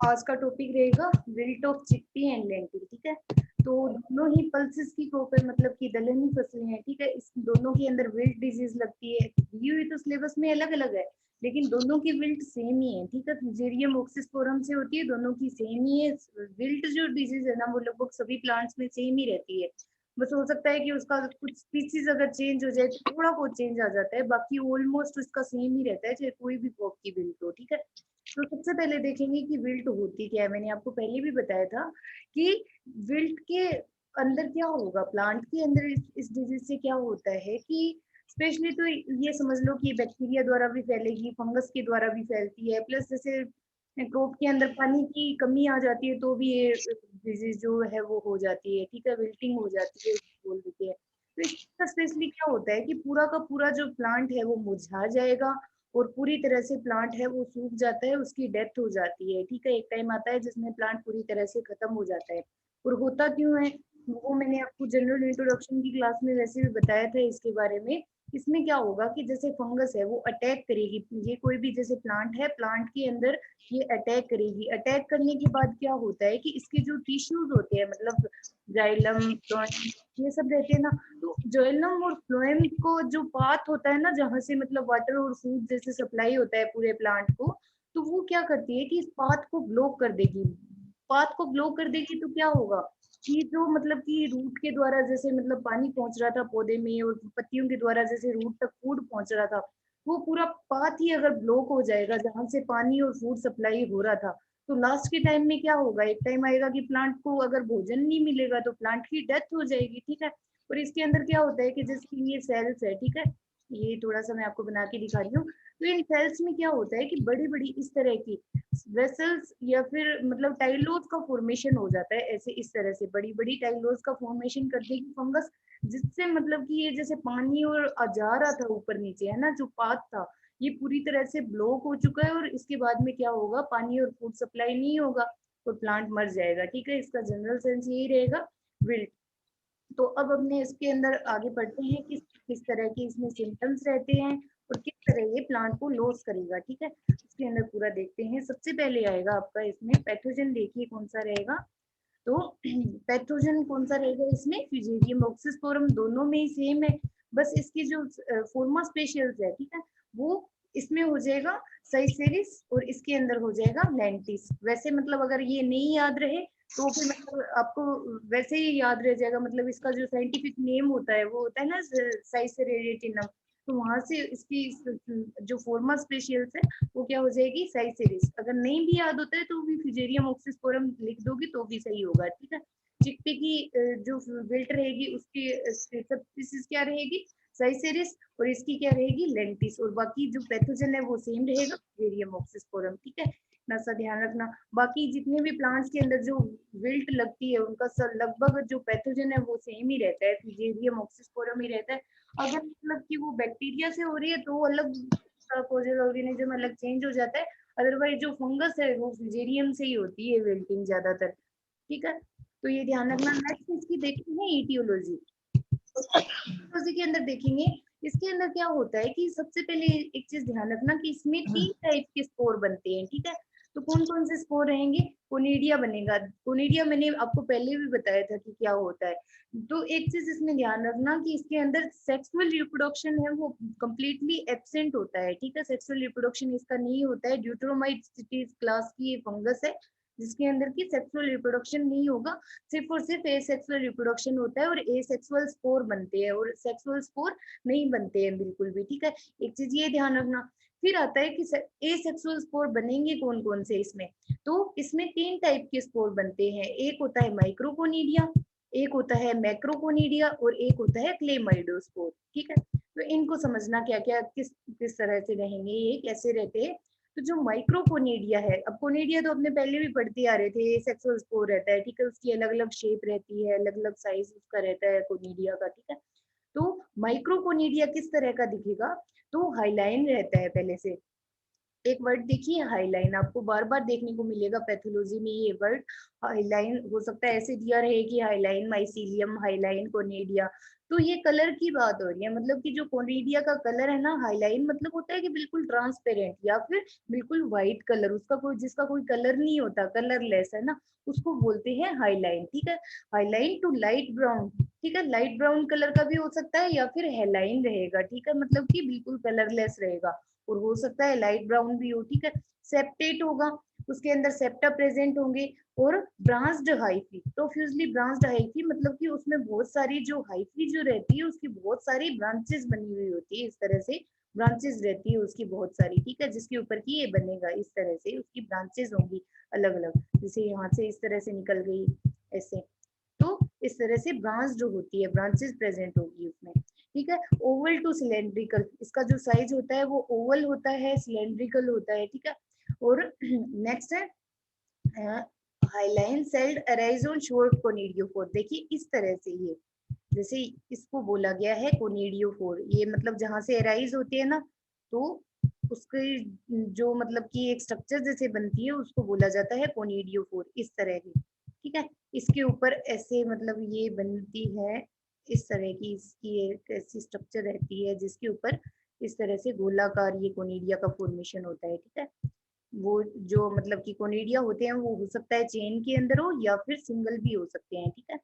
आज का टॉपिक रहेगा wilt of chickpea and lentil. ठीक है, तो दोनों ही पल्सेस की क्रॉप है, मतलब कि दलहनी फसलें हैं। ठीक है, इस दोनों के अंदर विल्ट डिजीज लगती है। दी हुई तो सिलेबस में अलग अलग है, लेकिन दोनों की विल्ट सेम ही है। ठीक है, फ्यूजेरियम ओक्सिस्पोरम से होती है, दोनों की सेम ही है। विल्ट जो डिजीज है ना, वो लगभग सभी प्लांट्स में सेम ही रहती है। बस हो सकता है कि उसका कुछ स्पीसीज अगर चेंज हो जाए तो थोड़ा बहुत चेंज आ जाता है, बाकी ऑलमोस्ट उसका सेम ही रहता है, चाहे कोई भी क्रॉप की विल्ट हो। ठीक है, तो सबसे पहले देखेंगे कि विल्ट होती क्या है। मैंने आपको पहले भी बताया था कि विल्ट के अंदर क्या होगा, प्लांट के अंदर इस डिजीज से क्या होता है कि स्पेशली तो ये समझ लो कि बैक्टीरिया द्वारा भी फैलेगी, फंगस के द्वारा भी फैलती है, प्लस जैसे क्रॉप के अंदर पानी की कमी आ जाती है तो भी ये डिजीज जो है वो हो जाती है। ठीक है, विल्टिंग हो जाती है बोल देते हैं। तो इसका स्पेशली क्या होता है कि पूरा का पूरा जो प्लांट है वो मुरझा जाएगा और पूरी तरह से प्लांट है वो सूख जाता है, उसकी डेथ हो जाती है। ठीक है, एक टाइम आता है जिसमें प्लांट पूरी तरह से खत्म हो जाता है। और होता क्यों है वो मैंने आपको जनरल इंट्रोडक्शन की क्लास में वैसे भी बताया था इसके बारे में। इसमें क्या होगा कि जैसे फंगस है वो अटैक करेगी, ये कोई भी जैसे प्लांट है, प्लांट के अंदर ये अटैक करेगी। अटैक करने के बाद क्या होता है कि इसके जो टिश्यूज होते हैं, मतलब जाइलम, फ्लोएम, ये सब रहते हैं ना, तो जाइलम और फ्लोएम को जो पाथ होता है ना, जहां से मतलब वाटर और फूड जैसे सप्लाई होता है पूरे प्लांट को, तो वो क्या करती है कि इस पाथ को ब्लॉक कर देगी। पाथ को ब्लॉक कर देगी तो क्या होगा कि जो मतलब कि रूट के द्वारा जैसे मतलब पानी पहुंच रहा था पौधे में, और पत्तियों के द्वारा जैसे रूट तक फूड पहुंच रहा था, वो पूरा पाथ ही अगर ब्लॉक हो जाएगा जहां से पानी और फूड सप्लाई हो रहा था, तो लास्ट के टाइम में क्या होगा, एक टाइम आएगा कि प्लांट को अगर भोजन नहीं मिलेगा तो प्लांट की डेथ हो जाएगी। ठीक है, और इसके अंदर क्या होता है कि जैसे ये सेल्स है, ठीक है, ये थोड़ा सा मैं आपको बना के दिखा रही हूँ। तो इन सेल्स में क्या होता है कि बड़ी बड़ी इस तरह की वेसल्स या फिर मतलब टाइलोज का फॉर्मेशन हो जाता है। ऐसे इस तरह से बड़ी बड़ी टाइलोज का फॉर्मेशन कर देगी फंगस, जिससे मतलब कि ये जैसे पानी और जा रहा था ऊपर नीचे, है ना, जो पाथ था ये पूरी तरह से ब्लॉक हो चुका है, और इसके बाद में क्या होगा, पानी और फूड सप्लाई नहीं होगा तो प्लांट मर जाएगा। ठीक है, इसका जनरल सेंस यही रहेगा विल्ट। तो अब अपने इसके अंदर आगे बढ़ते हैं कि किस तरह के इसमें सिम्टम्स रहते हैं और किस तरह ये प्लांट को लॉस करेगा। ठीक है, इसके अंदर पूरा देखते हैं। सबसे पहले आएगा आपका इसमें पैथोजन, देखिए कौन सा रहेगा। तो पैथोजन कौन सा रहेगा इसमें, फ्यूजेरियम ओक्सिस्पोरम, दोनों में ही सेम है। बस इसकी जो फॉर्मा स्पेशियल्स है, ठीक है, वो इसमें हो जाएगा साइसेरिस और इसके अंदर हो जाएगा लेंटिस। वैसे मतलब अगर ये नहीं याद रहे तो फिर मतलब आपको वैसे ही याद रह जाएगा, मतलब इसका जो साइंटिफिक नेम होता है वो होता है ना साइसेरेटिनम, तो वहां से इसकी जो फॉर्मा स्पेशियल्स है वो क्या हो जाएगी, साइसेरिस। अगर नहीं भी याद होता है तो भी फ्यूजेरियम ओक्सिस्पोरम लिख दोगी तो भी सही होगा। ठीक है, चिकपी की जो विल्ट रहेगी उसकी सब स्पीसीज क्या रहेगी, साइसेरिस, और इसकी क्या रहेगी, लेंटिस, और बाकी जो पैथोजन है वो सेम रहेगा, फ्यूजेरियम ओक्सिस्पोरम। ठीक है, इतना सा ध्यान रखना। बाकी जितने भी प्लांट्स के अंदर जो विल्ट लगती है उनका लगभग जो पैथोजन है वो सेम ही रहता है, फ्यूजेरियम ओक्सिस्पोरम ही रहता है। अगर मतलब कि वो बैक्टीरिया से हो रही है तो अलग कोजल ऑर्गेनिज्म अलग चेंज हो जाता है, अदरवाइज जो फंगस है वो फ्यूजेरियम से ही होती है विल्टिंग ज्यादातर। ठीक है, तो ये ध्यान रखना। नेक्स्ट इसकी देखते हैं ईटियोलॉजी। ईटियोलॉजी के अंदर देखेंगे, इसके अंदर क्या होता है कि सबसे पहले एक चीज ध्यान रखना कि इसमें 3 टाइप के स्पोर बनते हैं। ठीक है, तो कौन कौन से स्पोर रहेंगे, कोनिडिया बनेगा। कोनिडिया मैंने आपको पहले भी बताया था कि क्या होता है। तो एक चीज इसमें ध्यान रखना कि इसके अंदर सेक्सुअल रिप्रोडक्शन है वो कंप्लीटली एब्सेंट होता है। ठीक है, सेक्सुअल रिप्रोडक्शन इसका नहीं होता है। ड्यूट्रोमाइट क्लास की ये फंगस है जिसके अंदर की सेक्सुअल रिप्रोडक्शन नहीं होगा, सिर्फ और सिर्फ एसेक्सुअल रिप्रोडक्शन होता है, और एसेक्सुअल स्पोर बनते हैं और सेक्सुअल स्पोर नहीं बनते हैं बिल्कुल भी। ठीक है, एक चीज ये ध्यान रखना। फिर आता है कि एसेक्सुअल स्पोर बनेंगे कौन कौन से इसमें, तो इसमें 3 टाइप के स्पोर बनते हैं। एक होता है माइक्रोकोनिडिया, एक होता है मैक्रोकोनिडिया, और एक होता है क्लेमाइडोस्पोर। ठीक है, तो इनको समझना क्या क्या किस किस तरह से रहेंगे, ये कैसे रहते हैं। तो जो माइक्रोकोनिडिया है, अब कोनिडिया तो अपने पहले भी पढ़ते आ रहे थे, सेक्सुअल स्पोर रहता है। ठीक है, उसकी अलग अलग शेप रहती है, अलग अलग साइज उसका रहता है कोनिडिया का। ठीक है, तो माइक्रोकोनिडिया किस तरह का दिखेगा, तो हाईलाइन रहता है पहले से। एक वर्ड देखिए हाईलाइन, आपको बार बार देखने को मिलेगा पैथोलॉजी में ये वर्ड हाईलाइन। हो सकता है ऐसे दिया रहे कि हाईलाइन माइसीलियम, हाईलाइन कोनेडिया, तो ये कलर की बात हो रही है, मतलब कि जो कोनिडिया का कलर है ना, हाईलाइन मतलब होता है कि बिल्कुल ट्रांसपेरेंट या फिर बिल्कुल व्हाइट कलर, उसका कोई जिसका कोई कलर नहीं होता, कलरलेस है ना, उसको बोलते हैं हाईलाइन। ठीक है, हाईलाइन टू लाइट ब्राउन। ठीक है, लाइट ब्राउन कलर का भी हो सकता है या फिर हेलाइन रहेगा। ठीक है, मतलब कि बिल्कुल कलरलेस रहेगा, और हो सकता है लाइट ब्राउन भी हो। ठीक है, सेप्टेट होगा, उसके अंदर सेप्टा प्रेजेंट होंगे, और branched hyphae, profusely branched hyphae मतलब कि उसमें बहुत सारी जो हाइफी जो रहती है उसकी बहुत सारी ब्रांचेस बनी हुई होती है, इस तरह से ब्रांचेस रहती है उसकी बहुत सारी। ठीक है, जिसके ऊपर की ये बनेगा, इस तरह से उसकी ब्रांचेस होंगी अलग अलग, जैसे यहाँ से इस तरह से निकल गई ऐसे, तो इस तरह से ब्रांच जो होती है, ब्रांचेस प्रेजेंट होगी उसमें। ठीक है, ओवल टू सिलेंड्रिकल, इसका जो साइज होता है वो ओवल होता है, सिलेंड्रिकल होता है। ठीक है, और नेक्स्ट है highline sailed arise on short conidiophore. देखिए इस तरह से, ये जैसे इसको बोला गया है कोनिडियोफोर, ये मतलब जहां से अराइज होती है ना, तो उसके जो मतलब कि एक स्ट्रक्चर जैसे बनती है उसको बोला जाता है कोनिडियोफोर, इस तरह की। ठीक है, इसके ऊपर ऐसे मतलब ये बनती है, इस तरह की इसकी एक ऐसी स्ट्रक्चर रहती है जिसके ऊपर इस तरह से गोलाकार ये कोनिडिया का फॉर्मेशन होता है। ठीक है, वो जो मतलब कि कोनिडिया होते हैं वो हो सकता है चेन के अंदर हो या फिर सिंगल भी हो सकते हैं। ठीक है,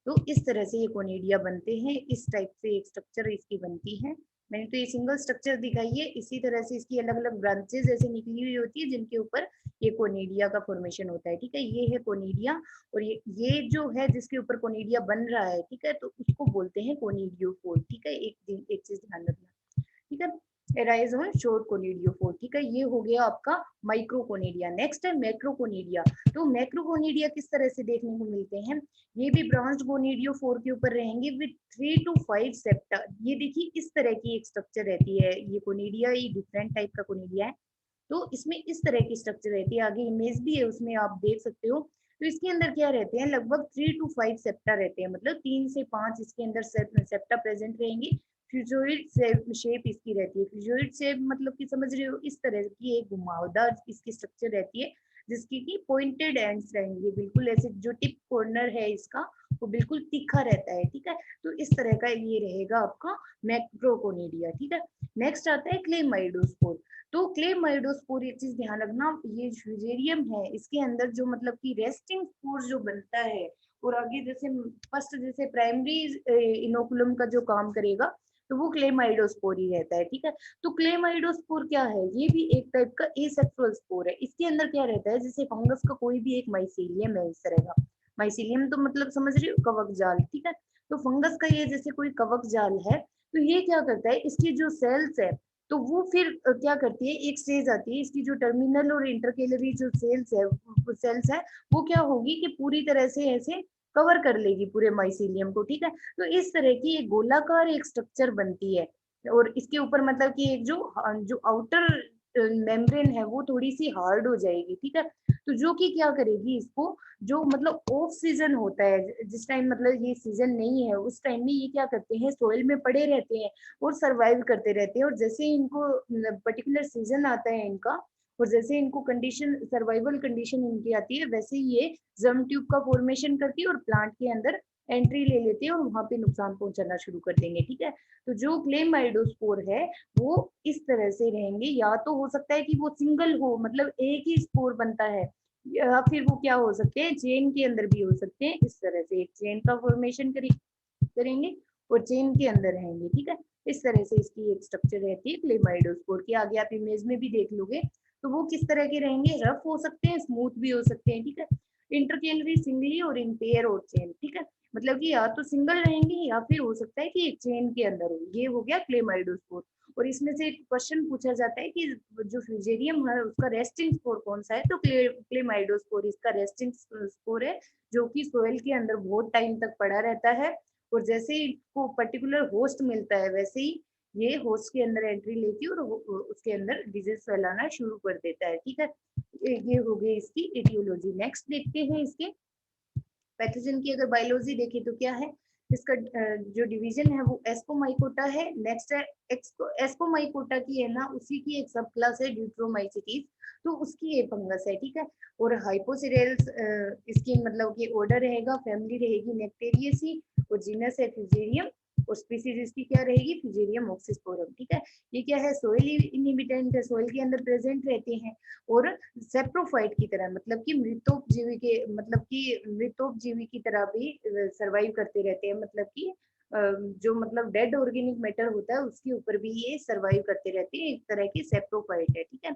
तो इस तरह से ये कोनिडिया बनते हैं, इस टाइप से एक स्ट्रक्चर इसकी बनती है। मैंने तो ये सिंगल स्ट्रक्चर दिखाई है, इसी तरह से इसकी अलग अलग ब्रांचेस ऐसे निकली हुई होती है जिनके ऊपर ये कोनिडिया का फॉर्मेशन होता है। ठीक है, ये है कोनिडिया, और ये जो है जिसके ऊपर कोनिडिया बन रहा है, ठीक है, तो उसको बोलते हैं कोनिडियोफोर। ठीक है, एक चीज ध्यान रखना। ठीक है, एराइज ऑन शॉर्ट कोनिडियोफोर। ठीक है, ये हो गया आपका माइक्रोकोनिडिया। नेक्स्ट है मैक्रोकोनिडिया। तो मैक्रोकोनिडिया किस तरह से देखने को मिलते हैं, ये भी ब्रांच्ड कोनिडियोफोर के ऊपर रहेंगे विद 3 to 5 सेप्टा। ये देखिए इस तरह की एक स्ट्रक्चर रहती है, ये कोनिडिया ये डिफरेंट टाइप का कोनिडिया है, तो इसमें इस तरह की स्ट्रक्चर रहती है। आगे इमेज भी है उसमें आप देख सकते हो। तो इसके अंदर क्या रहते हैं, लगभग 3 to 5 सेप्टा रहते हैं, मतलब 3 से 5 इसके अंदर सेप्टा प्रेजेंट रहेंगे। फ्यूजोइड शेप इसकी रहती है, फ्यूजोइड शेप मतलब कि समझ रहे हो, इस तरह की एक घुमावदार इसकी स्ट्रक्चर रहती है, जिसकी की पॉइंटेड एंड्स रहेंगे, बिल्कुल ऐसे जो टिप कॉर्नर है इसका वो बिल्कुल तीखा रहता है। ठीक है, तो इस तरह का ये रहेगा आपका मैक्रोकोनिडिया। ठीक है, नेक्स्ट आता है क्लेमाइडोस्पोर। तो क्लेमाइडोस्पोर, एक चीज ध्यान रखना, ये फ्यूजेरियम है, इसके अंदर जो मतलब कि रेस्टिंग स्पोर जो बनता है, और आगे जैसे फर्स्ट जैसे प्राइमरी इनोकुलम का जो काम करेगा, तो वो क्लेमाइडोस्पोर ही रहता है। ठीक है, तो क्लेमाइडोस्पोर क्या है, ये भी एक टाइप का एसेक्सुअल स्पोर है। इसके अंदर क्या रहता है, जैसे फंगस का कोई भी एक माइसीलियम है इस तरह का, माइसीलियम तो मतलब समझ रही हो, कवक जाल। ठीक है, तो फंगस का ये जैसे कोई कवक जाल है, तो ये क्या करता है, इसकी जो सेल्स है, तो वो फिर क्या करती है, एक स्टेज आती है इसकी जो टर्मिनल और इंटरकेलरी जो सेल्स है, वो क्या होगी कि पूरी तरह से ऐसे कवर कर लेगी पूरे माइसीलियम को। ठीक है, तो इस तरह की एक गोलाकार एक स्ट्रक्चर बनती है, और इसके ऊपर मतलब कि एक जो जो आउटर मेम्ब्रेन है वो थोड़ी सी हार्ड हो जाएगी। ठीक है, तो जो कि क्या करेगी इसको, जो मतलब ऑफ सीजन होता है, जिस टाइम मतलब ये सीजन नहीं है उस टाइम में ये क्या करते हैं, सोइल में पड़े रहते हैं और सरवाइव करते रहते हैं, और जैसे इनको पर्टिकुलर सीजन आता है इनका, और जैसे इनको कंडीशन सर्वाइवल कंडीशन इनकी आती है, वैसे ही ये जर्म ट्यूब का फॉर्मेशन करती है और प्लांट के अंदर एंट्री ले लेते हैं और वहां पे नुकसान पहुंचाना शुरू कर देंगे। ठीक है, तो जो क्लेमाइडोस्पोर है वो इस तरह से रहेंगे, या तो हो सकता है कि वो सिंगल हो, मतलब एक ही स्पोर बनता है, या फिर वो क्या हो सकते हैं, चेन के अंदर भी हो सकते हैं, इस तरह से एक चेन का फॉर्मेशन करेंगे और चेन के अंदर रहेंगे। ठीक है, इस तरह से इसकी एक स्ट्रक्चर रहती है क्लेमाइडोस्पोर की, आगे आप इमेज में भी देख लोगे। तो वो किस तरह के रहेंगे, रफ हो सकते हैं, स्मूथ भी हो सकते हैं। ठीक है, इंटरकेलरी सिंगली और इन पेयर और चेन। ठीक है, मतलब कि या तो सिंगल रहेंगे या फिर हो सकता है कि एक चेन के अंदर हो। ये हो गया क्लेमाइडोस्पोर। और इसमें से एक क्वेश्चन पूछा जाता है कि जो फ्यूजेरियम है उसका रेस्टिंग स्पोर कौन सा है, तो क्लेमाइडोस्पोर इसका रेस्टिंग स्पोर है, जो कि सोयल के अंदर बहुत टाइम तक पड़ा रहता है, और जैसे ही इसको पर्टिकुलर होस्ट मिलता है वैसे ही ये होस्ट के अंदर एंट्री लेती है और उसके अंदर डिजीज फैलाना शुरू कर देता है। ठीक है, ये हो गई इसकी एटियोलॉजी। नेक्स्ट देखते हैं इसके पैथोजन की, अगर बायोलॉजी देखें तो क्या है, इसका जो डिवीजन है वो एस्कोमाइकोटा है। नेक्स्ट है एस्कोमाइकोटा की है ना, उसी की एक सब क्लास है ड्यूट्रोमाइसिटीज, तो उसकी ये फंगस है। ठीक है, और हाइपोसिरेल्स इसकी मतलब कि ऑर्डर रहेगा, फैमिली रहेगी नेक्टेरियसी, और जीनस है फ्यूजेरियम, और स्पीसीज इसकी क्या रहेगी, फ्यूजेरियम ऑक्सीस्पोरम, ठीक है। ये क्या है, सोइल इनहिबिटेंट है, सोइल के अंदर प्रेजेंट रहते हैं और सेप्रोफाइट की तरह मतलब कि मृतोपजीवी के मतलब कि मृतोपजीवी की तरह भी सरवाइव करते रहते हैं, मतलब कि जो मतलब डेड ऑर्गेनिक मैटर होता है उसके ऊपर भी ये सरवाइव करते रहते हैं, एक तरह की सेप्रोफाइट है, ठीक है।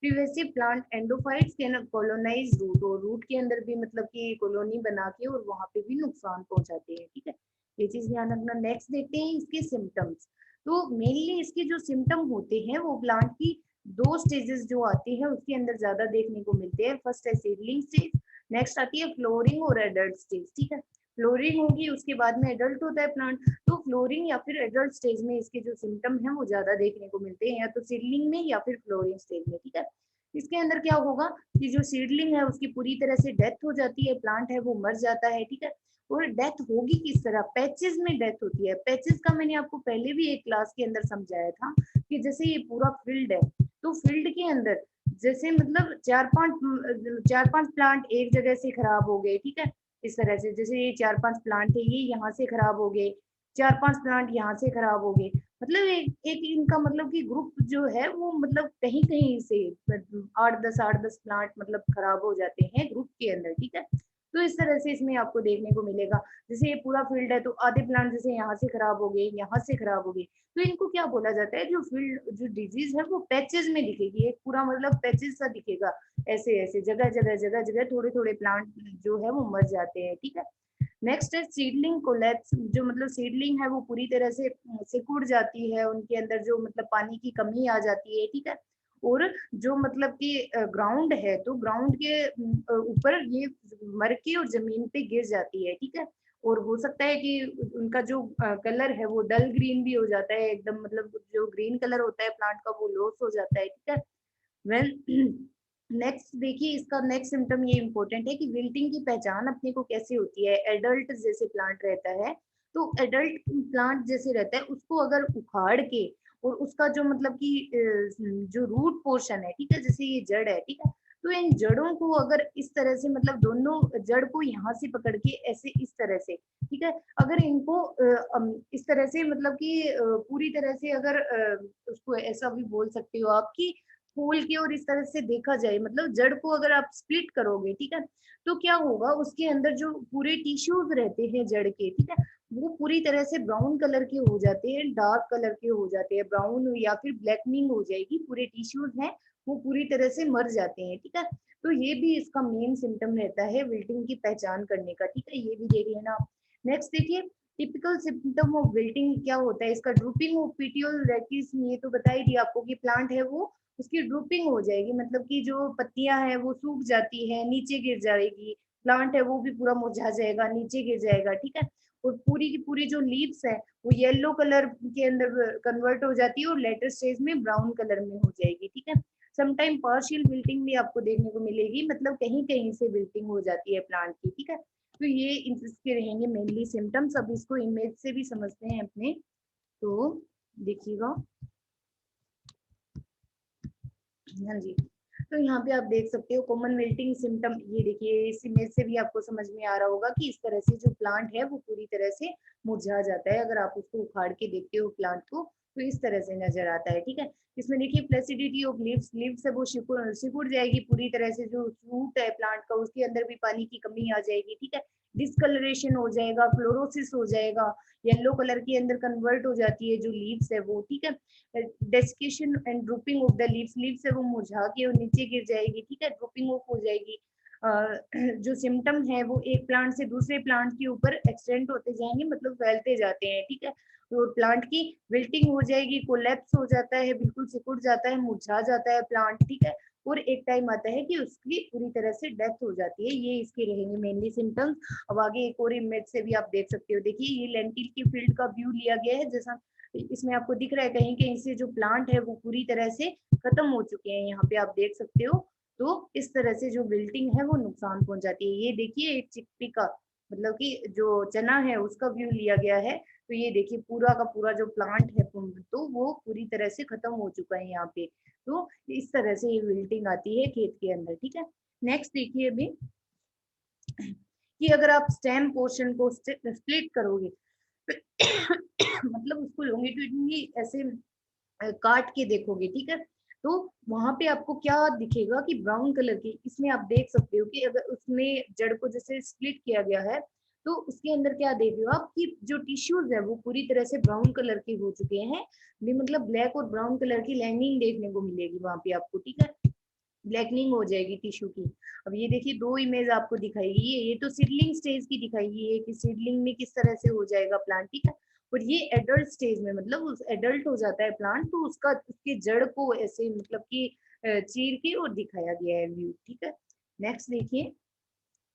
Previously plant endophytes can colonise root, और रूट के अंदर भी मतलब कि कॉलोनी बना के और वहां पे भी नुकसान पहुंचाते हैं, ठीक है। ये चीज ध्यान रखना। नेक्स्ट देखते हैं इसके सिम्टम्स। तो मेनली इसके जो सिम्टम होते हैं वो प्लांट की दो स्टेजेस जो आती है उसके अंदर ज्यादा देखने को मिलते हैं। फर्स्ट है सीडलिंग स्टेज, नेक्स्ट आती है फ्लोरिंग और एडल्ट स्टेज, ठीक है। फ्लोरिंग होगी उसके बाद में एडल्ट होता है प्लांट, तो फ्लोरिंग या फिर एडल्ट स्टेज में इसके जो सिम्टम है वो ज्यादा देखने को मिलते हैं, या तो सीडलिंग में या फिर फ्लोरिंग स्टेज में, ठीक है। इसके अंदर क्या होगा कि जो सीडलिंग है उसकी पूरी तरह से डेथ हो जाती है, प्लांट है वो मर जाता है, ठीक है। और डेथ होगी किस तरह, पैचेस में डेथ होती है। पैचेस का मैंने आपको पहले भी एक क्लास के अंदर समझाया था कि जैसे ये पूरा फील्ड है, तो फील्ड के अंदर जैसे मतलब चार पांच प्लांट एक जगह से खराब हो गए, ठीक है। इस तरह से जैसे ये चार पांच प्लांट है ये यहाँ से खराब हो गए, चार पांच प्लांट यहाँ से खराब हो गए, मतलब एक इनका मतलब कि ग्रुप जो है वो मतलब कहीं कहीं से 8 10 प्लांट मतलब खराब हो जाते हैं ग्रुप के अंदर, ठीक है। तो इस तरह से इसमें आपको देखने को मिलेगा, जैसे ये पूरा फील्ड है तो आधे प्लांट जैसे यहाँ से खराब हो गए, यहाँ से खराब हो गए, तो इनको क्या बोला जाता है, जो फील्ड जो डिजीज है वो पैचेस में दिखेगी, एक पूरा मतलब पैचेस सा दिखेगा, ऐसे ऐसे जगह जगह जगह जगह थोड़े थोड़े प्लांट जो है वो मर जाते हैं, ठीक है। नेक्स्ट है सीडलिंग कोलैप्स, जो मतलब सीडलिंग है वो पूरी तरह से सिकुड़ जाती है, उनके अंदर जो मतलब पानी की कमी आ जाती है, ठीक है। और जो मतलब कि ग्राउंड है तो ग्राउंड के ऊपर ये मर के और जमीन पे गिर जाती है, ठीक है। और हो सकता है कि उनका जो कलर है वो डल ग्रीन भी हो जाता है एकदम, मतलब जो ग्रीन कलर होता है प्लांट का वो लॉस हो जाता है, ठीक है। वेल नेक्स्ट देखिए इसका नेक्स्ट सिम्टम ये इंपॉर्टेंट है कि विल्टिंग की पहचान अपने को कैसे होती है। एडल्ट जैसे प्लांट रहता है तो एडल्ट प्लांट जैसे रहता है उसको अगर उखाड़ के और उसका जो मतलब कि जो रूट पोर्शन है, ठीक है, जैसे ये जड़ है, ठीक है, तो इन जड़ों को अगर इस तरह से मतलब दोनों जड़ को यहाँ से पकड़ के ऐसे इस तरह से, ठीक है, अगर इनको इस तरह से मतलब कि पूरी तरह से अगर उसको ऐसा भी बोल सकते हो आप कि खोल के और इस तरह से देखा जाए, मतलब जड़ को अगर आप स्प्लिट करोगे, ठीक है, तो क्या होगा उसके अंदर जो पूरे टिश्यूज रहते हैं जड़ के, ठीक है, वो पूरी तरह से ब्राउन कलर के हो जाते हैं, डार्क कलर के हो जाते हैं, ब्राउन या फिर ब्लैकनिंग हो जाएगी, पूरे टिश्यूज हैं वो पूरी तरह से मर जाते हैं, ठीक है। तो ये भी इसका मेन सिम्टम रहता है विल्टिंग की पहचान करने का, ठीक है, ये भी देख लेना। नेक्स्ट देखिए टिपिकल सिम्टम ऑफ विल्टिंग क्या होता है इसका, ड्रूपिंग ऑफ पीटियोल रेटिस, ये तो बता ही दिया आपको कि प्लांट है वो उसकी ड्रूपिंग हो जाएगी, मतलब कि जो पत्तियां हैं वो सूख जाती है, नीचे गिर जाएगी, प्लांट है वो भी पूरा मुरझा जाएगा, नीचे गिर जाएगा, ठीक है। और पूरी की पूरी जो लीव्स है वो येलो कलर के अंदर कन्वर्ट हो जाती है और लेटर स्टेज में ब्राउन कलर में हो जाएगी, ठीक है। समटाइम पार्शियल विल्टिंग भी आपको देखने को मिलेगी, मतलब कहीं कहीं से विल्टिंग हो जाती है प्लांट की, ठीक है। तो ये इसके रहेंगे मेनली सिम्टम्स। अब इसको इमेज से भी समझते हैं अपने, तो देखिएगा, हाँ जी। तो यहाँ पे आप देख सकते हो कॉमन विल्टिंग सिम्टम, ये देखिए इस इमेज से भी आपको समझ में आ रहा होगा कि इस तरह से जो प्लांट है वो पूरी तरह से मुरझा जाता है, अगर आप उसको उखाड़ के देखते हो प्लांट को तो इस तरह से नजर आता है, ठीक है। इसमें देखिए फ्लेसिडिटी ऑफ लीव्स, लीव्स है वो सिकुड़ जाएगी पूरी तरह से, जो रूट है प्लांट का उसके अंदर भी पानी की कमी आ जाएगी, ठीक है। डिस्कलरेशन हो जाएगा, फ्लोरोसिस हो जाएगा, येलो कलर के अंदर कन्वर्ट हो जाती है जो लीव्स है वो, ठीक है। Desiccation and drooping of the leaves, leaves है वो मुरझा के और नीचे गिर जाएगी, ठीक है, ड्रूपिंग ऑफ हो जाएगी। जो सिम्टम है वो एक प्लांट से दूसरे प्लांट के ऊपर एक्सटेंड होते जाएंगे, मतलब फैलते जाते हैं, ठीक है। तो प्लांट की विल्टिंग हो जाएगी, कोलैप्स हो जाता है, बिल्कुल सिकुड़ जाता है, मुरझा जाता है प्लांट, ठीक है। और एक टाइम आता है कि उसकी पूरी तरह से डेथ हो जाती है, ये इसके रहेंगे मेनली सिम्टम्स। अब आगे एक और इमेज से भी आप देख सकते हो, देखिए ये लेंटिल की फील्ड का व्यू लिया गया है, जैसा इसमें आपको दिख रहा है कहीं कहीं से जो प्लांट है वो पूरी तरह से खत्म हो चुके हैं, यहाँ पे आप देख सकते हो। तो इस तरह से जो विल्टिंग है वो नुकसान पहुंचाती है। ये देखिए एक चिकपी का मतलब कि जो चना है उसका व्यू लिया गया है, तो ये देखिए पूरा का पूरा जो प्लांट है तो वो पूरी तरह से खत्म हो चुका है यहाँ पे। तो इस तरह से ये विल्टिंग आती है खेत के अंदर, ठीक है। नेक्स्ट देखिए अभी कि अगर आप स्टेम पोर्शन को स्प्लिट करोगे मतलब उसको लॉन्गिट्यूडनली ऐसे काट के देखोगे, ठीक है, तो वहां पे आपको क्या दिखेगा कि ब्राउन कलर की, इसमें आप देख सकते हो कि अगर उसमें जड़ को जैसे स्प्लिट किया गया है तो उसके अंदर क्या देख रहे हो आप कि जो टिश्यूज है वो पूरी तरह से ब्राउन कलर के हो चुके हैं, भी मतलब ब्लैक और ब्राउन कलर की लाइनिंग देखने को मिलेगी वहां पे आपको, ठीक है, ब्लैकनिंग हो जाएगी टिश्यू की। अब ये देखिए दो इमेज आपको दिखाई गई है, ये तो सीडलिंग स्टेज की दिखाई गई है कि सीडलिंग में किस तरह से हो जाएगा प्लांट, ठीक है, और ये एडल्ट स्टेज में मतलब उस एडल्ट हो जाता है प्लांट तो उसका उसके जड़ को ऐसे मतलब कि चीर के और दिखाया गया है व्यू, ठीक है। नेक्स्ट देखिए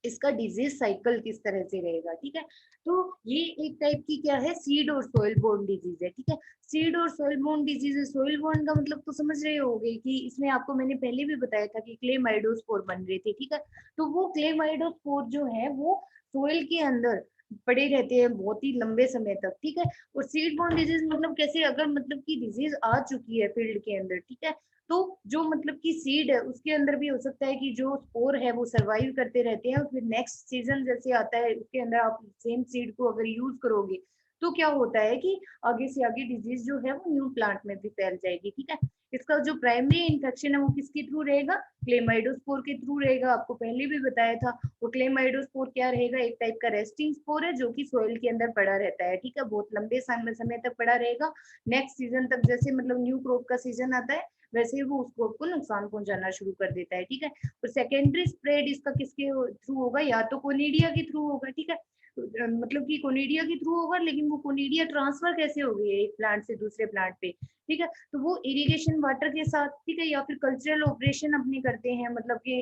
इसका डिजीज साइकिल किस तरह से रहेगा, ठीक है, तो ये एक टाइप की क्या है, सीड और सोइल बोर्न डिजीज है, ठीक है। सीड और सोइल बोर्न डिजीज है, सोइल बोर्न का मतलब तो समझ रहे होगे कि इसमें आपको मैंने पहले भी बताया था कि क्लेमाइडोस्पोर बन रहे थे, ठीक है, तो वो क्लेमाइडोस्पोर जो है वो सोइल के अंदर पड़े रहते हैं बहुत ही लंबे समय तक, ठीक है। और सीड बोर्न डिजीज मतलब कैसे, अगर मतलब की डिजीज आ चुकी है फील्ड के अंदर, ठीक है, तो जो मतलब की सीड है उसके अंदर भी हो सकता है कि जो स्पोर है वो सरवाइव करते रहते हैं, और फिर नेक्स्ट सीजन जैसे आता है उसके अंदर आप सेम सीड को अगर यूज करोगे तो क्या होता है कि आगे से आगे डिजीज जो है वो न्यू प्लांट में भी फैल जाएगी, ठीक है। इसका जो प्राइमरी इन्फेक्शन है वो किसके थ्रू रहेगा, क्लेमाइडोस्पोर के थ्रू रहेगा, आपको पहले भी बताया था। वो क्लेमाइडोस्पोर क्या रहेगा, एक टाइप का रेस्टिंग स्पोर है जो कि सोइल के अंदर पड़ा रहता है, ठीक है, बहुत लंबे समय तक पड़ा रहेगा। नेक्स्ट सीजन तक जैसे मतलब न्यू क्रॉप का सीजन आता है वैसे ही वो उस क्रॉप को नुकसान पहुंचाना शुरू कर देता है, ठीक है। और सेकेंडरी स्प्रेड इसका किसके थ्रू होगा, या तो कोनिडिया के थ्रू होगा, ठीक है, मतलब कि कोनिडिया के थ्रू होगा, लेकिन वो कोनिडिया ट्रांसफर कैसे हो गई है एक प्लांट से दूसरे प्लांट पे, ठीक है, तो वो इरिगेशन वाटर के साथ, ठीक है, या फिर कल्चरल ऑपरेशन अपने करते हैं, मतलब कि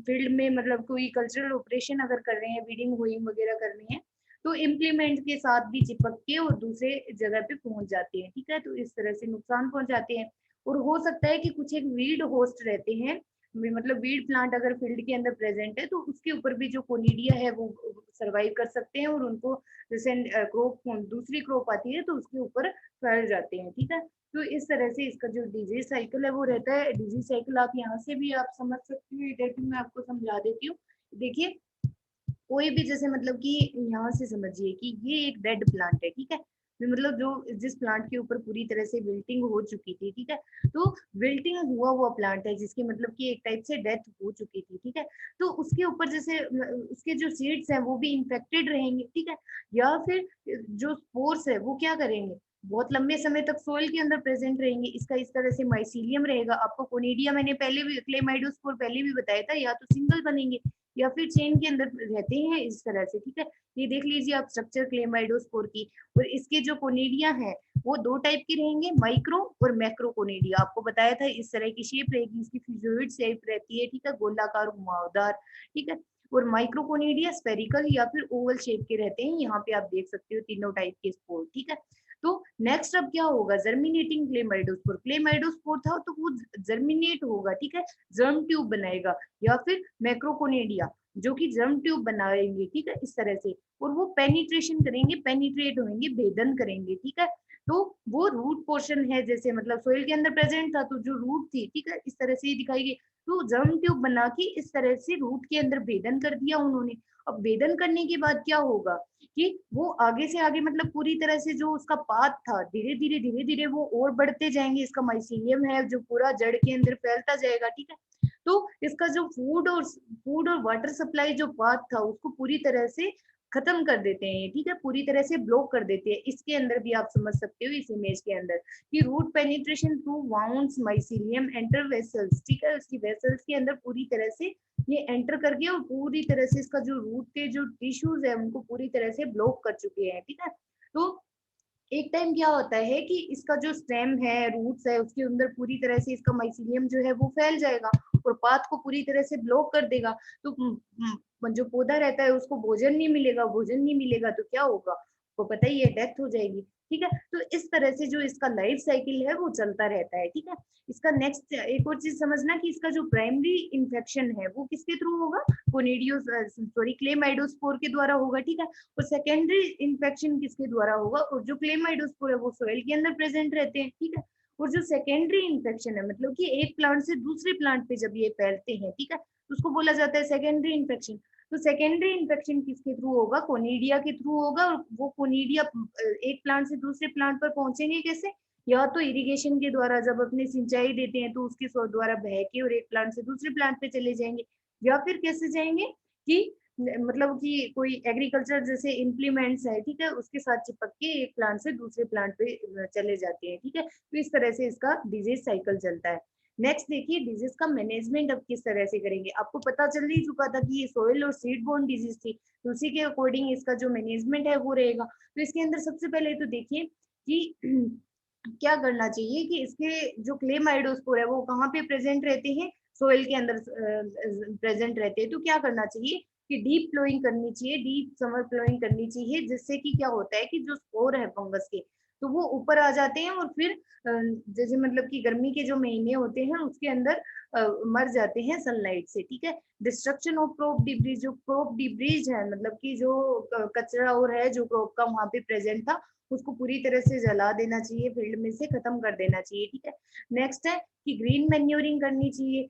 फील्ड में मतलब कोई कल्चरल ऑपरेशन अगर कर रहे हैं, वीडिंग होइंग वगैरह कर रहे हैं, तो इम्प्लीमेंट के साथ भी चिपक के और दूसरे जगह पे पहुंच जाते हैं, ठीक है, तो इस तरह से नुकसान पहुंचाते हैं। और हो सकता है कि कुछ एक वीड होस्ट रहते हैं, मतलब वीड प्लांट अगर फील्ड के अंदर प्रेजेंट है तो उसके ऊपर भी जो कोनिडिया है वो सरवाइव कर सकते हैं, और उनको जैसे क्रॉप दूसरी क्रॉप आती है तो उसके ऊपर फैल जाते हैं, ठीक है। तो इस तरह से इसका जो डिजीज साइकिल है वो रहता है। डिजीज साइकिल आप यहाँ से भी आप समझ सकते हो, इधर भी मैं आपको समझा देती हूँ। देखिए कोई भी जैसे मतलब कि यहाँ से समझिए कि ये एक डेड प्लांट है, ठीक है, मतलब जो जिस प्लांट के ऊपर पूरी तरह से विल्टिंग हो चुकी थी, ठीक है, तो विल्टिंग हुआ प्लांट है जिसकी मतलब कि एक टाइप से डेथ हो चुकी थी, ठीक है, तो उसके ऊपर जैसे उसके जो सीड्स हैं वो भी इन्फेक्टेड रहेंगे, ठीक है, या फिर जो स्पोर्स है वो क्या करेंगे, बहुत लंबे समय तक सोइल के अंदर प्रेजेंट रहेंगे, इसका इस तरह से माइसीलियम रहेगा। आपको कोनिडिया मैंने पहले भी क्लेमाइडोस्पोर पहले भी बताया था, या तो सिंगल बनेंगे या फिर चेन के अंदर रहते हैं इस तरह से, ठीक है। ये देख लीजिए आप स्ट्रक्चर क्लेमाइडोस्पोर की, और इसके जो कोनिडिया है वो दो टाइप की रहेंगे, माइक्रो और मैक्रो कोनिडिया। आपको बताया था इस तरह की शेप रहेगी, इसकी फिजोइड शेप रहती है, ठीक है, गोलाकार घुमावदार, ठीक है। और माइक्रोकोनिडिया स्पेरिकल या फिर ओवल शेप के रहते हैं, यहाँ पे आप देख सकते हो तीनों टाइप के स्पोर, ठीक है। तो नेक्स्ट अब क्या होगा, जर्मिनेटिंग क्लेमाइडोस्पोर, क्लेमाइडोस्पोर था तो वो जर्मिनेट होगा, ठीक है, जर्म ट्यूब बनाएगा, या फिर मैक्रोकोनेडिया जो कि जर्म ट्यूब बनाएंगे, ठीक है, इस तरह से, और वो पेनिट्रेशन करेंगे, पेनिट्रेट होंगे, भेदन करेंगे, ठीक है। तो वो रूट पोर्शन है, जैसे मतलब सोइल के अंदर प्रेजेंट था तो जो रूट थी, ठीक है, इस तरह से ही दिखाई गई, तो जर्म ट्यूब बना के इस तरह से रूट के अंदर भेदन कर दिया उन्होंने। अब भेदन करने के बाद क्या होगा कि वो आगे से आगे मतलब पूरी तरह से जो उसका पाथ था धीरे धीरे वो और बढ़ते जाएंगे, इसका माइसीलियम है जो पूरा जड़ के अंदर फैलता जाएगा, ठीक है। तो इसका जो फूड और वाटर सप्लाई जो पाथ था उसको पूरी तरह से खत्म कर देते हैं, ठीक है, पूरी तरह से ब्लॉक कर देते हैं। इसके अंदर भी आप समझ सकते हो इस इमेज के अंदर कि root penetration through wounds mycelium enter vessels, ठीक है, उसकी वेसल्स के अंदर पूरी तरह से ये एंटर करके और पूरी तरह से इसका जो रूट के जो टिश्यूज है उनको पूरी तरह से ब्लॉक कर चुके हैं, ठीक है। तो एक टाइम क्या होता है कि इसका जो स्टेम है, रूट्स है, उसके अंदर पूरी तरह से इसका माइसीलियम जो है वो फैल जाएगा और पात को पूरी तरह से ब्लॉक कर देगा। तो जो पौधा रहता है उसको भोजन नहीं मिलेगा, भोजन नहीं मिलेगा तो क्या होगा, आपको पता ही है, डेथ हो जाएगी, ठीक है। तो इस तरह से जो इसका लाइफ साइकिल है वो चलता रहता है, ठीक है। इसका नेक्स्ट एक और चीज समझना कि इसका जो प्राइमरी इन्फेक्शन है वो किसके थ्रू होगा, कोनिडियो सॉरी क्लेमाइडोस्पोर के द्वारा होगा, ठीक है। और सेकेंडरी इन्फेक्शन किसके द्वारा होगा, और जो क्लेमाइडोस्पोर है वो सोइल के अंदर प्रेजेंट रहते हैं, ठीक है। और जो सेकेंडरी इन्फेक्शन है, मतलब कि एक प्लांट से दूसरे प्लांट पे जब ये फैलते हैं, ठीक है, तो उसको बोला जाता है सेकेंडरी इन्फेक्शन। तो सेकेंडरी इन्फेक्शन किसके थ्रू होगा? कोनिडिया के थ्रू होगा। और वो कोनिडिया एक प्लांट से दूसरे प्लांट पर पहुंचेंगे कैसे? या तो इरिगेशन के द्वारा, जब अपने सिंचाई देते हैं तो उसके द्वारा बह के और एक प्लांट से दूसरे प्लांट पे चले जाएंगे। या फिर कैसे जाएंगे कि मतलब कि कोई एग्रीकल्चर जैसे इम्प्लीमेंट्स है, ठीक है, उसके साथ चिपक के एक प्लांट से दूसरे प्लांट पे चले जाते हैं, ठीक है। तो इस तरह से इसका डिजीज साइकिल चलता है। नेक्स्ट देखिए, डिजीज का मैनेजमेंट अब किस तरह से करेंगे। आपको पता चल ही चुका था कि ये सोइल और सीड बोर्न डिजीज थी, तो उसी के अकॉर्डिंग इसका जो मैनेजमेंट है वो रहेगा। तो इसके अंदर सबसे पहले तो देखिए कि क्या करना चाहिए कि इसके जो क्ले माइडोस्पोर है वो कहाँ पे प्रेजेंट रहते हैं? सोइल के अंदर प्रेजेंट रहते हैं। तो क्या करना चाहिए कि डीप फ्लोइंग करनी चाहिए, डीप समर फ्लोइंग करनी चाहिए, जिससे कि क्या होता है कि जो स्पोर है फंगस के, तो वो ऊपर आ जाते हैं और फिर जैसे मतलब कि गर्मी के जो महीने होते हैं उसके अंदर मर जाते हैं सनलाइट से, ठीक है। डिस्ट्रक्शन ऑफ क्रॉप डिब्रीज, जो क्रॉप डिब्रीज है मतलब कि जो कचरा और है जो क्रॉप का वहां पे प्रेजेंट था, उसको पूरी तरह से जला देना चाहिए, फील्ड में से खत्म कर देना चाहिए, ठीक है। नेक्स्ट है कि ग्रीन मैन्योरिंग करनी चाहिए,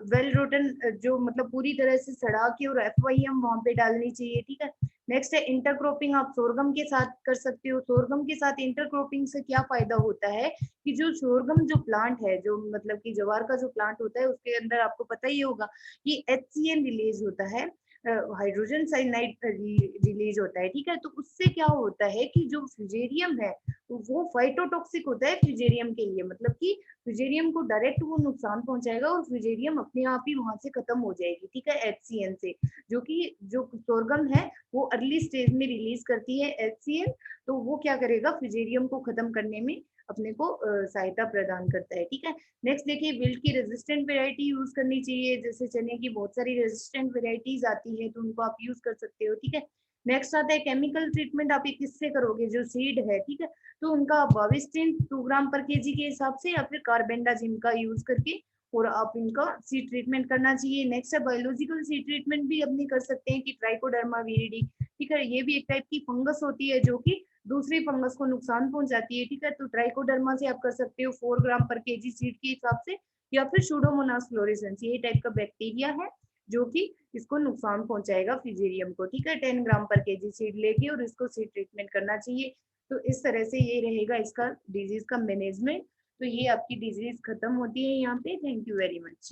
वेल रोटन जो मतलब पूरी तरह से सड़ा के और FYM वहां पे डालनी चाहिए, ठीक है। नेक्स्ट है इंटरक्रॉपिंग, आप सोरगम के साथ कर सकते हो। सोरगम के साथ इंटरक्रॉपिंग से क्या फायदा होता है कि जो सोरगम जो प्लांट है, जो मतलब कि ज्वार का जो प्लांट होता है, उसके अंदर आपको पता ही होगा कि HCN रिलीज होता है, हाइड्रोजन साइनाइड रिलीज होता है, ठीक है। तो उससे क्या होता है कि जो फ्यूजेरियम है वो फाइटोटॉक्सिक होता है फ्यूजेरियम के लिए, मतलब कि फ्यूजेरियम को डायरेक्ट वो नुकसान पहुंचाएगा और फ्यूजेरियम अपने आप ही वहां से खत्म हो जाएगी, ठीक है, HCN से। जो कि जो सोरगम है वो अर्ली स्टेज में रिलीज करती है HCN, तो वो क्या करेगा, फ्यूजेरियम को खत्म करने में अपने को सहायता प्रदान करता है, ठीक है। नेक्स्ट देखिए, विल्ट की रेजिस्टेंट वेराइटी यूज करनी चाहिए, जैसे चने की बहुत सारी रेजिस्टेंट वेराइटीज आती है तो उनको आप यूज कर सकते हो, ठीक है। नेक्स्ट आता है केमिकल ट्रीटमेंट, आप ये किससे करोगे? जो सीड है, ठीक है, तो उनका बाविस्टिन 2 ग्राम पर केजी के हिसाब से या फिर कार्बेंडाजिम का यूज करके और आप इनका सीड ट्रीटमेंट करना चाहिए। नेक्स्ट है बायोलॉजिकल सीड ट्रीटमेंट भी अपनी कर सकते हैं कि ट्राइकोडर्मा विरिडी, ठीक है, ये भी एक टाइप की फंगस होती है जो कि दूसरी फंगस को नुकसान पहुंचाती है, ठीक है। तो ट्राइकोडर्मा से आप कर सकते हो 4 ग्राम पर केजी सीड के हिसाब से, या फिर सूडोमोनास फ्लोरेसेंस, ये टाइप का बैक्टीरिया है जो कि इसको नुकसान पहुंचाएगा फिजेरियम को, ठीक है। 10 ग्राम पर केजी सीड लेके और इसको सीड ट्रीटमेंट करना चाहिए। तो इस तरह से ये रहेगा इसका डिजीज का मैनेजमेंट। तो ये आपकी डिजीज खत्म होती है यहाँ पे। Thank you very much.